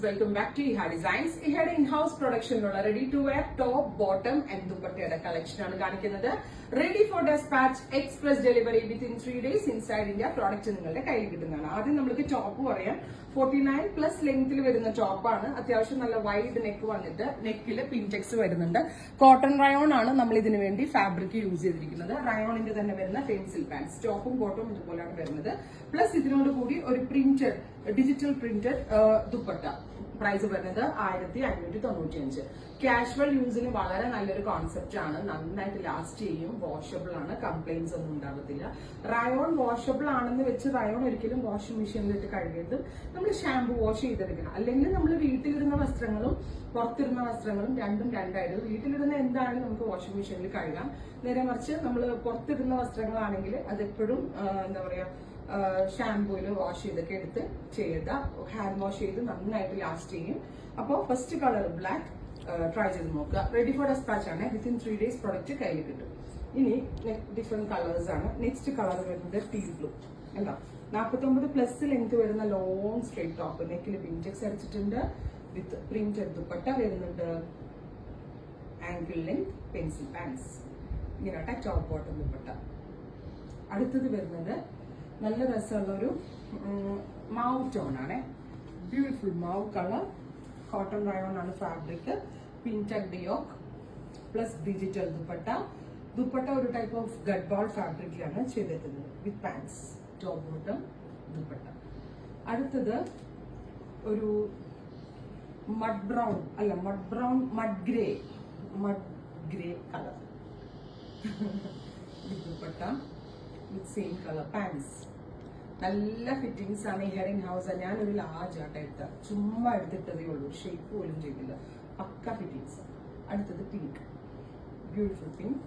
Welcome back to Iha designs. ഇഹയുടെ in house പ്രൊഡക്ഷനിലുള്ള ready to wear top bottom and ദുപ്പട്ടയുടെ collection ആണ് കാണിക്കുന്നത്. Ready for despatch, express delivery within 3 days inside India. Product നിങ്ങളുടെ കയ്യിൽ കിട്ടുന്നതാണ്. ആദ്യം നമുക്ക് ടോപ്പ് പറയാം. 49+ ലെങ്ത്തിൽ വരുന്ന ടോപ്പാണ്. അത്യാവശ്യം നല്ല വൈഡ് നെക്ക് വന്നിട്ട് നെക്കിൽ പിൻടെക്സ് വരുന്നുണ്ട്. കോട്ടൺ റയോൺ ആണ് നമ്മൾ ഇതിനു വേണ്ടി ഫാബ്രിക് യൂസ് ചെയ്തിരിക്കുന്നത്. റയോണിന്റെ തന്നെ വരുന്ന പെൻസിൽ പാൻസ്. ടോപ്പും ബോട്ടും ഇതുപോലെയാണ് വരുന്നത്. പ്ലസ് ഇതിനോട് കൂടി ഒരു printed digital printed dupatta. Price വരുന്നത് 1595. കാഷ്വൽ യൂസിന് വളരെ നല്ലൊരു കോൺസെപ്റ്റ് ആണ്. നന്നായിട്ട് ലാസ്റ്റ് ചെയ്യും. വാഷബിൾ ആണ്. കംപ്ലൈന്റ്സ് ഒന്നും ഉണ്ടാകത്തില്ല. റയോൺ വാഷബിൾ ആണെന്ന് വെച്ച് റയോൺ ഒരിക്കലും വാഷിംഗ് മെഷീനിലിട്ട് കഴുകരുത്. നമ്മൾ ഷാമ്പു വാഷ് ചെയ്തെടുക്കണം. അല്ലെങ്കിൽ നമ്മൾ വീട്ടിലിടുന്ന വസ്ത്രങ്ങളും പുറത്തിടുന്ന വസ്ത്രങ്ങളും രണ്ടും രണ്ടായിട്ട്. വീട്ടിലിടുന്ന എന്തായാലും നമുക്ക് വാഷിംഗ് മെഷീനിൽ കഴുകാം. നേരെ മറിച്ച് നമ്മൾ പുറത്തിടുന്ന വസ്ത്രങ്ങളാണെങ്കിൽ അതെപ്പോഴും എന്താ പറയാ ഷാംപൂയിൽ വാഷ് ചെയ്തൊക്കെ എടുത്ത് ചെയ്യുക. ഹാൻഡ് വാഷ് ചെയ്ത് നന്നായിട്ട് ലാസ്റ്റ് ചെയ്യും. അപ്പോൾ ഫസ്റ്റ് കളർ ബ്ലാക്ക് ട്രൈ ചെയ്ത് നോക്കുക. റെഡി ഫോർ ഡെസ്പാച്ച് ആണ്. വിത്തിൻ 3 days പ്രൊഡക്റ്റ് കയ്യിൽ കിട്ടും. ഇനി ഡിഫറെന്റ് കളേഴ്സ് ആണ്. നെക്സ്റ്റ് കളർ വരുന്നത് ടീൽ ബ്ലൂ. എന്താ 49+ ലെങ്ത് വരുന്ന ലോങ് സ്ട്രേറ്റ് ടോപ്പ്. നെക്കിൽ പിൻടെക്സ് അടിച്ചിട്ടുണ്ട്. വിത്ത് പ്രിന്റഡ് ദുപ്പട്ട വരുന്നുണ്ട്. Ankle length pencil pants. ഇങ്ങനെ ടോപ്പ് ബോട്ടം ദുപ്പട്ട. അടുത്തത് വരുന്നത് നല്ല രസമുള്ള ഒരു മാവ് ടോൺ ആണ്. Beautiful mauve colour. Cotton rayon ആണ് ഫാബ്രിക്. പ്രിന്റഡ് ഡിയോക്ക് പ്ലസ് ഡിജിറ്റൽ ദുപ്പട്ട. ദുപ്പട്ട ഒരു ടൈപ്പ് ഓഫ് ഗഡ് ബോൾ ഫാബ്രിക്കിലാണ് ചെയ്തിട്ടുള്ളത്. With pants, top bottom dupatta. അടുത്തത് ഒരു മഡ് ബ്രൗൺ അല്ല mud grey colour dupatta with same colour pants. നല്ല ഫിറ്റിംഗ്സ് ആണ്. ഹെയർ ഇൻ ഹൗസ്. ഞാനൊരു ലാർജ് ആയിട്ട് എടുത്ത ചുമ്മാ എടുത്തിട്ടതേ ഉള്ളൂ. ഷേപ്പ് പോലും ചെയ്തില്ല. പക്ക ഫിറ്റിംഗ്സ്. അടുത്തത് പിങ്ക്. Beautiful pink.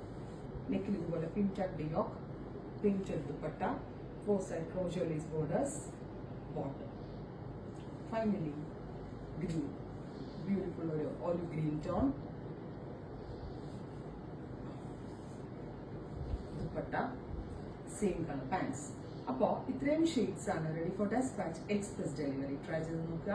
നെക്കിൽ ഇതുപോലെ പ്രിന്റഡ് ഡിയോക്ക്, printed dupatta, 4 side crochet lace borders, bottom. Finally green. Beautiful ഒരു olive green tone dupatta, same colour pants. അപ്പോൾ ഇത്രയും ഷെയ്ഡ്സ് ആണ് ready for despatch express delivery. Try ചെയ്ത് നോക്കുക.